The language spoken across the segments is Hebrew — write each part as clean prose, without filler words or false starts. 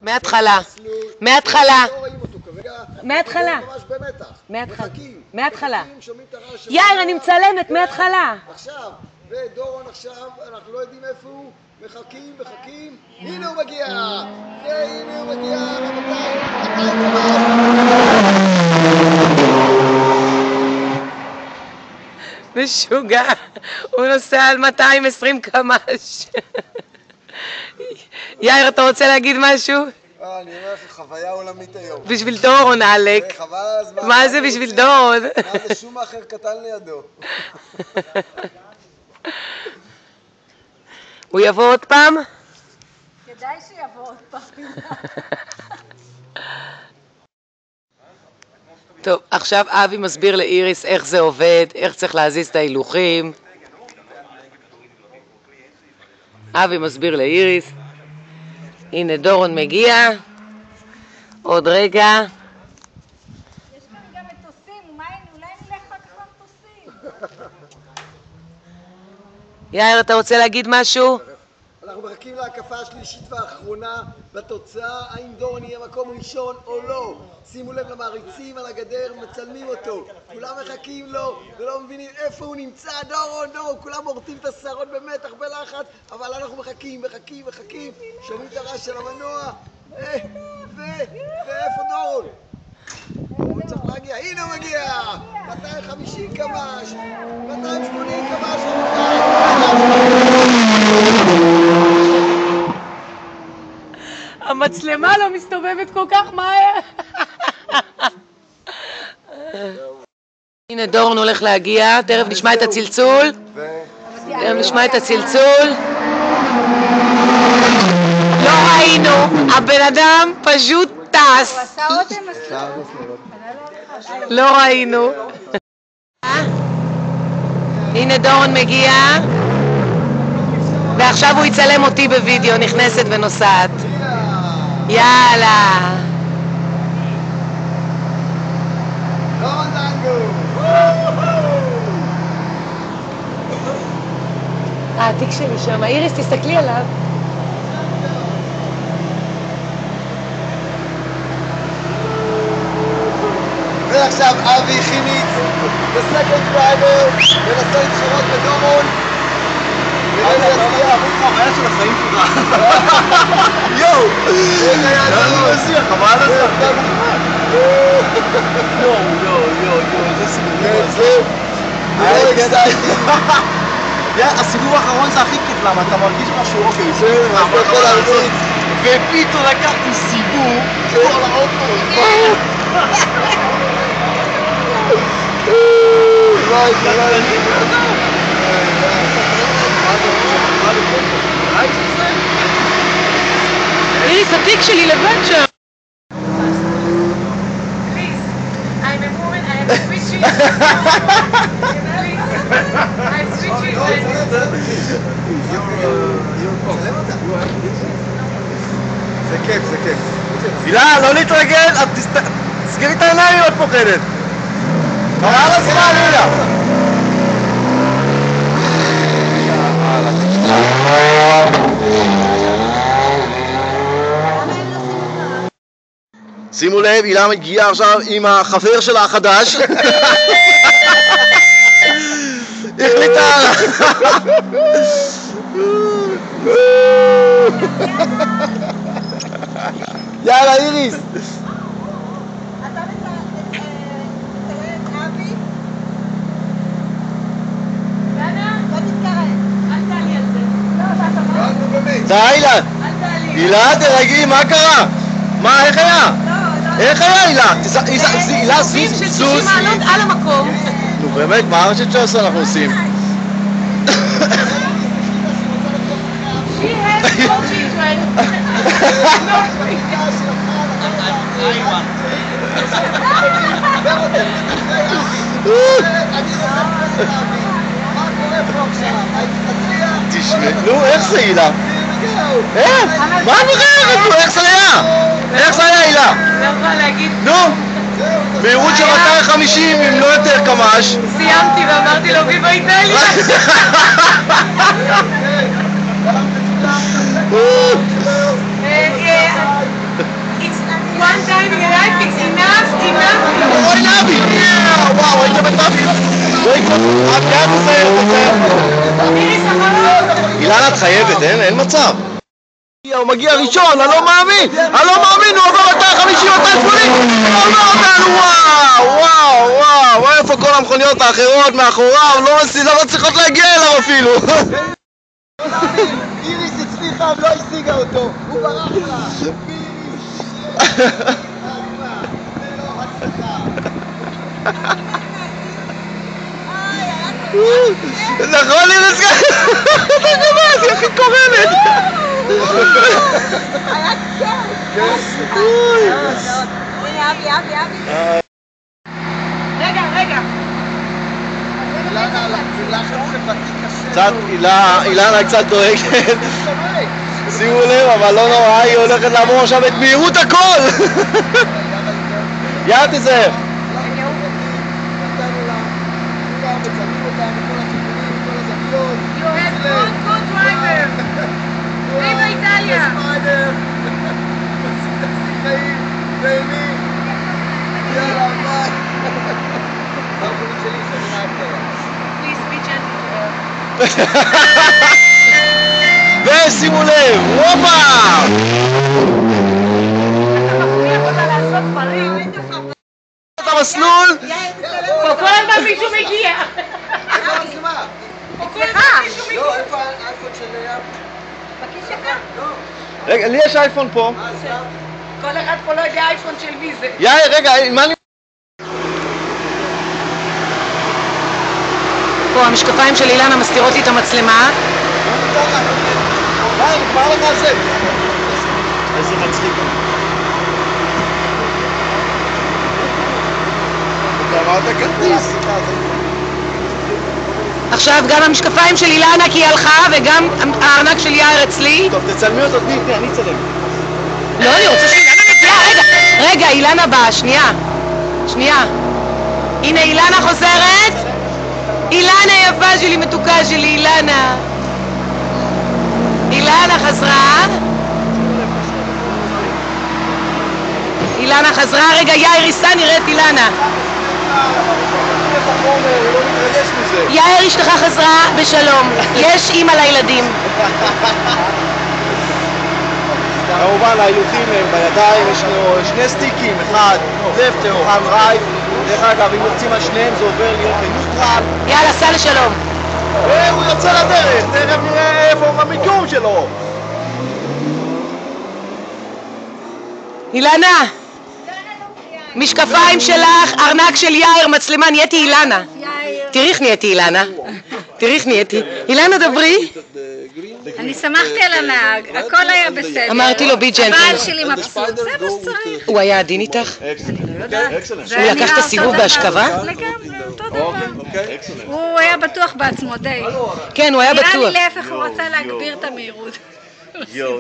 מההתחלה. מההתחלה. מההתחלה. מההתחלה. יאיר, אני מצלמת מההתחלה. עכשיו, ודורון עכשיו, אנחנו לא יודעים איפה הוא, מחכים, הנה הוא מגיע! והנה הוא מגיע, רבותיי, 200 קמ"ש! משוגע, הוא נוסע על 220 קמ"ש. יאיר, אתה רוצה להגיד משהו? אני אומר לך, חוויה עולמית היום. בשביל דורון, אלק. מה זה בשביל דורון? מה זה שום אחר קטן לידו. הוא יבוא עוד פעם? כדאי שיבוא עוד פעם. טוב, עכשיו אבי מסביר לאיריס איך זה עובד, איך צריך להזיז את ההילוכים. אבי מסביר לאיריס. הנה דורון מגיע. עוד רגע. יש כאן גם מטוסים, אולי נלך רק למטוסים. יאיר, אתה רוצה להגיד משהו? אנחנו מחכים להקפה השלישית והאחרונה בתוצאה, האם דורון יהיה מקום ראשון או לא. שימו לב למעריצים על הגדר, מצלמים אותו, כולם מחכים לו ולא מבינים איפה הוא נמצא. דורון, כולם מורטים את השערות במתח, בלחץ, אבל אנחנו מחכים, שומעים את הרעש של המנוע. ואיפה דורון? הוא צריך להגיע, הנה הוא מגיע! 250 קמ"ש, 280 קמ"ש, המצלמה לא מסתובבת כל כך מהר. הנה דורון הולך להגיע, תכף נשמע את הצלצול. לא ראינו, הבן אדם פשוט טס. לא ראינו. הנה דורון מגיע, ועכשיו הוא יצלם אותי בווידאו, נכנסת ונוסעת. יאללה. דורון דנגו! התיק שלי שם, איריס תסתכלי עליו. ועכשיו אבי חיניץ, the second driver, מנסה להתחרות בדורון. החוויה של החיים שלך. יואו! חבל על זה. יואו, איזה סיבוב. הסיבוב האחרון זה הכי כיף, למה אתה מרגיש משהו אוקיי. ופתאום לקחתי סיבוב כל האוטו. איריס, התיק שלי לבד שם. זה כיף. הילה, לא להתרגל, תסגרי את העיניים אם את פוחדת. חבל הזמן, הילה. שימו לב, הילה מגיעה עכשיו עם החבר שלה החדש. החליטה. יאללה איריס. אתה תראה את אבי? לא תתקרב. אל תעלי על זה. די, הילה. הילה, תרגעי, מה קרה? מה, איך היה? איך היה, הילה? הילה, זוזי. מעלות על המקום. נו באמת, מה הרשת שעושה אנחנו עושים? נו, איך זה הילה? איך? מה מחייבת? נו, איך זה היה? איך זה היה הילה? לא יכולה להגיד. נו, מהירות של 250 אם לא יותר קמ"ש. סיימתי ואמרתי לו ויבה איטליה. כן, תסיים. אילנה, את חייבת, אין מצב. הוא מגיע ראשון, אני לא מאמין, הוא עובר 250, 280, הוא עובר אותנו, וואו, איפה כל המכוניות האחרות מאחוריו, לא צריכות להגיע אליו אפילו. איריס הצליחה, לא השיגה אותו, הוא ברח לה. נכון, איריס, אתה גמר, היא הכי קורנת. היה כיף. הנה, אבי. רגע. קצת, אילנה קצת דואגת. שימו לב, אבל לא נורא, היא הולכת לעבור עכשיו את מהירות הכל. יאללה, תיזהר. Good driver. Viva Italia. Please be gentle. ושימו לב, וופה! את המסלול? פה כל הזמן מישהו מגיע. לא, איפה האייפון של ים? בכיס שלך? רגע, לי יש אייפון פה. כל אחד פה לא יודע אייפון של מי זה. יאיר, רגע, מה אני... פה המשקפיים של אילנה מסתירות לי את המצלמה. יאיר, נגמר לך על זה. איזה מצחיק. אתה אמרת כרטיס. עכשיו גם המשקפיים של אילנה כי היא הלכה וגם הארנק של יאיר אצלי. טוב, תצלמי אותו, תני, אני אצלם. לא, אני רוצה שאילנה מגיעה, רגע, אילנה באה, שנייה. הנה אילנה חוזרת. אילנה יפה שלי, מתוקה שלי, אילנה חזרה. רגע, יאיר ייסע, נראית אילנה. יאיר אשתך חזרה בשלום, יש אימא לילדים. כמובן ההילוכים הם בידיים, יש לו שני סטיקים, אחד left one right. דרך אגב, אם יוצאים על שניהם זה עובר להיות בנוטרל. יאללה, סע לשלום. הוא יוצא לדרך, תכף נראה איפה המיקום שלו. אילנה, משקפיים שלך, ארנק של יאיר, מצלמה, נהייתי אילנה. תראי איך נהייתי אילנה. אילנה, דברי. אני שמחתי על הנהג, הכל היה בסדר. אמרתי לו בי ג'נטל. הבעל שלי מבסוט, זה מה שצריך. הוא היה עדין איתך? אני לא יודעת. הוא לקח את הסיבוב בהשכבה? לגמרי, אותו דבר. הוא היה בטוח בעצמו די. כן, הוא היה בטוח. נראה לי להפך, הוא רצה להגביר את המהירות.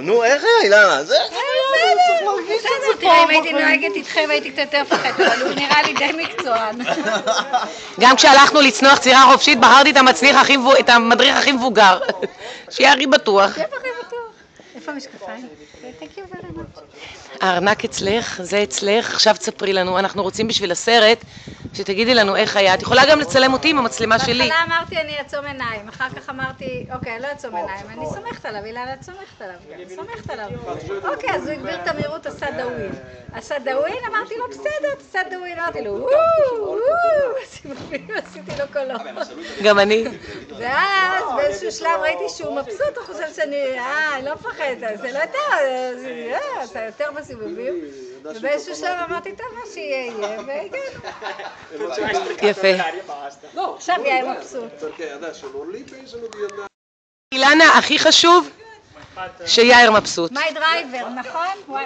נו, איך היה אילנה? זה... בסדר, תראה, אם הייתי נוהגת איתכם הייתי קצת יותר פחדת, אבל הוא נראה לי די מקצוען. גם כשהלכנו לצנוח צירה חופשית, בחרתי את המדריך הכי מבוגר. שיהיה הכי בטוח. איפה המשקפיים? Thank you very much. הארנק אצלך, זה אצלך, עכשיו תספרי לנו, אנחנו רוצים בשביל הסרט שתגידי לנו איך היה. את יכולה גם לצלם אותי עם המצלמה שלי. בהתחלה אמרתי אני אעצום עיניים, אחר כך אמרתי אוקיי, אני לא אעצום עיניים, אני סומכת עליו, אילנה, את סומכת עליו. אוקיי, אז הוא הגביר את המהירות, עשה דאווין, אמרתי לו בסדר, עשה דאווין, אמרתי לו עשיתי לו קולות. גם אני. ואז באיזשהו שלב ראיתי שהוא מבסוט, הוא חושב שאני, לא מפחדת, זה לא אתה יותר בסיבובים, ובאיזשהו שלב אמרתי, טוב, מה שיהיה יהיה, והגענו. יפה. עכשיו יהיה מבסוט. אילנה, הכי חשוב שיאיר מבסוט. My driver, נכון? My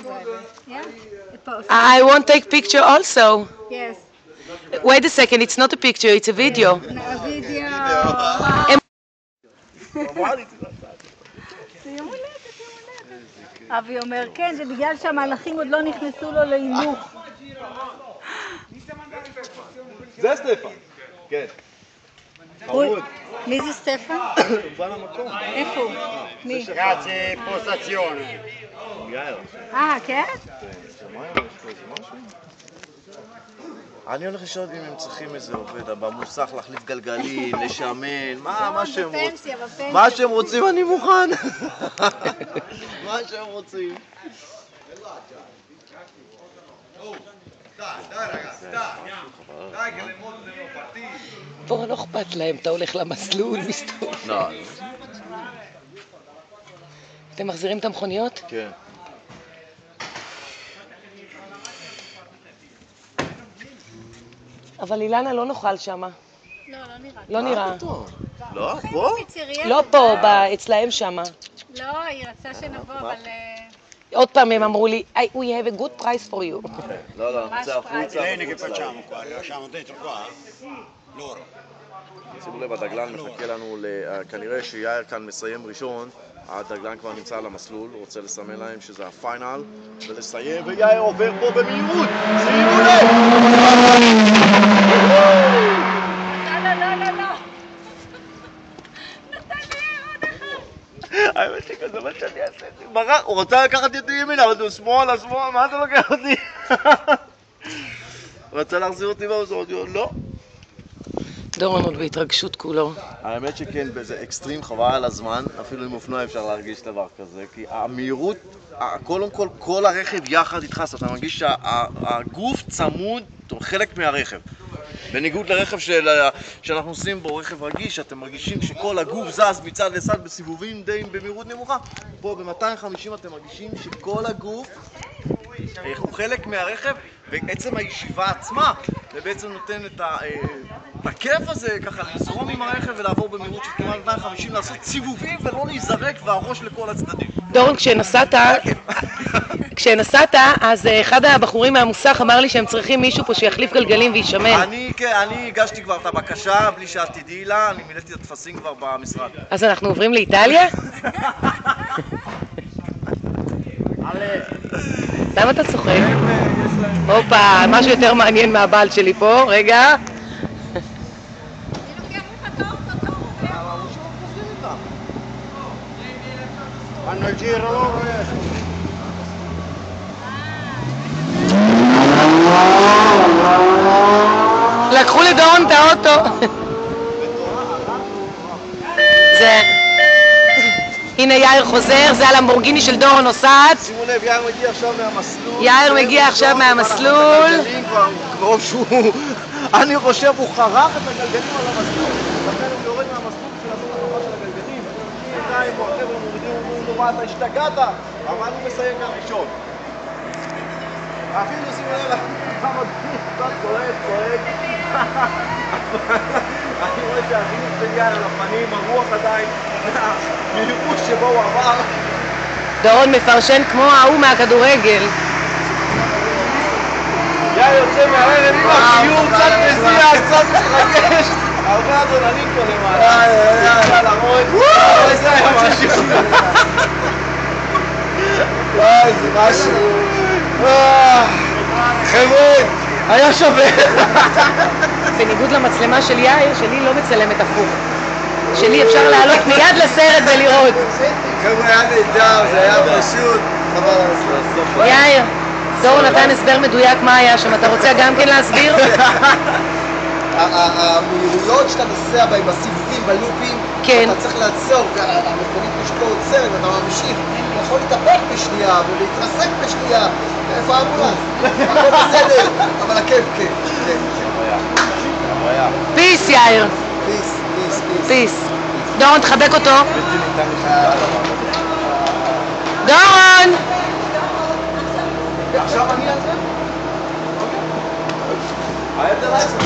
driver, yeah? I won't take picture also. Yes. Wait a second, it's not a picture, it's a video. A video. אבי אומר, כן, זה בגלל שהמהלכים עוד לא נכנסו לו להילוך. זה סטפן. כן. מי זה סטפן? הוא בא למקום. איפה הוא? מי? Grazie, postazione. כן? אני הולך לשאול אם הם צריכים איזה עובד במוסך להחליף גלגלים, לשמן, מה שהם רוצים. מה שהם רוצים אני מוכן. מה שהם רוצים. פה לא אכפת להם, אתה הולך למסלול, מסתובב. לא. אתם מחזירים את המכוניות? כן. אבל אילנה לא נאכל שמה. לא, לא נראה. לא נראה. לא? פה? לא פה, אצלהם שמה. לא, היא רצתה שנבוא, אבל... עוד פעם הם אמרו לי, we have a good price for you. לא, לא, זה החוצה. שימו לב, הדגלן מחכה לנו, כנראה שיאיר כאן מסיים ראשון, הדגלן כבר נמצא על המסלול, הוא רוצה לסמן להם שזה הפיינל, ולסיים, ויאיר עובר פה במהירות! שימו לב! לא. נתן לי עוד אחד. האמת שכזה מה שאני אעשה, ברק, הוא רוצה לקחת אותי ימינה, אבל הוא שמאלה, מה אתה לוקח אותי? הוא רוצה להחזיר אותי באוזון, לא. דורון עוד בהתרגשות כולו. האמת שכן, זה אקסטרים, חבל על הזמן, אפילו עם אופנוע אפשר להרגיש דבר כזה, כי המהירות, קודם כל, כל הרכב יחד איתך, אתה מרגיש שהגוף צמוד, חלק מהרכב. בניגוד לרכב שאנחנו עושים בו, רכב רגיש, אתם מרגישים שכל הגוף זז מצד לצד בסיבובים די במהירות נמוכה. פה ב-250 אתם מרגישים שכל הגוף הוא חלק מהרכב, בעצם הישיבה עצמה, זה בעצם נותן את הכיף הזה, ככה לזרום עם הרכב ולעבור במהירות של כמעט 250, לעשות סיבובים ולא להיזרק והראש לכל הצדדים. דורון, כשנסעת, אז אחד הבחורים מהמוסך אמר לי שהם צריכים מישהו פה שיחליף גלגלים וישמן. אני הגשתי כבר את הבקשה בלי שאת תדעי לה, אני מילאתי את התפסים כבר במשרד. אז אנחנו עוברים לאיטליה? למה אתה צוחק? הופה, משהו יותר מעניין מהבעל שלי פה, רגע. לקחו לדורון את האוטו. זה... הנה יאיר חוזר, זה הלמבורגיני של דורון נוסעת. שימו לב, יאיר מגיע עכשיו מהמסלול. יאיר מגיע עכשיו מהמסלול. אני חושב הוא חרך את הגלגלים על המסלול. לכן הוא יורד מהמסלול בשביל לעשות את החובה של הגלגלים. בינתיים פה החבר'ה מורידים אומרים לו מה אתה השתגעת, אבל הוא מסיים גם ראשון. אפילו שימו לב, המדריך קצת צועק. אני רואה שהחיוך של יאיר על הפנים, הרוח עדיין, מהירות שבו הוא עבר. דורון מפרשן כמו ההוא מהכדורגל. יאיר יוצא מהערב עם החיוך, קצת מזיע, קצת מתרגש. הרבה אדוננים פה למעלה. יאללה, זה היה משהו. וואי, זה משהו. חבר'ה, היה שווה. בניגוד למצלמה של יאיר, שלי לא מצלמת הפוך. שלי אפשר לעלות מיד לסרט ולראות. חבר'ה, היה נהדר, זה היה פשוט. חבל על הזמן. יאיר, דורון נתן הסבר מדויק מה היה שם, אתה רוצה גם כן להסביר? המהירויות שאתה נוסע בהן, בסיבובים, בלופים, כן. אתה צריך לעצור, והמכונית פשוט לא עוצרת, ואתה ממשיך. אתה יכול להתאפק בשנייה ולהתרסק בשנייה. איפה האמבולנס? הכל בסדר, אבל הכיף כיף. פיס יאיר. פיס. פיס. דורון, תחבק אותו. דורון! עכשיו אני על זה? היה את הלייסנס.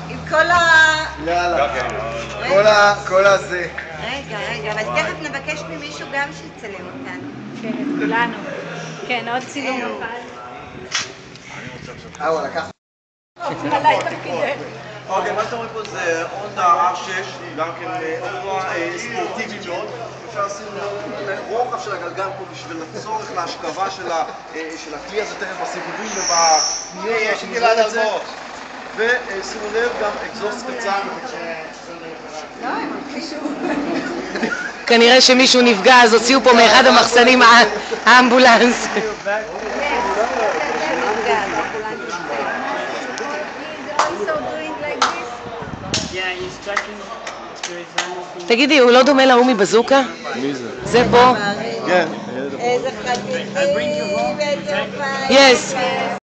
עם כל ה... יאללה, כל הזה. רגע, אבל תכף נבקש ממישהו גם שיצלם אותנו. כן, את כולנו. כן, עוד צילום אחד. הוא לקח. עליי תפקידך. אוקיי, מה שאתה רואה פה זה הונדה R6, גם כן אופנוע ספורטיבי מאוד. אפשר לשים רוחב של הגלגל פה בשביל הצורך להשכבה של הכלי הזה תכף בסיבובים ובפניות שנראה את זה. ושימו לב, גם אקזוסט קצר. לא, הם הכחישו. כנראה שמישהו נפגע, אז הוציאו פה מאחד המחסנים האמבולנס. יש also doing like this. Yeah, he's tracking. There is one of תגידי, הוא לא דומה להוא מבזוקה? מי זה? זה פה? כן. איזה חתיכים, איזה פיילים. Yes.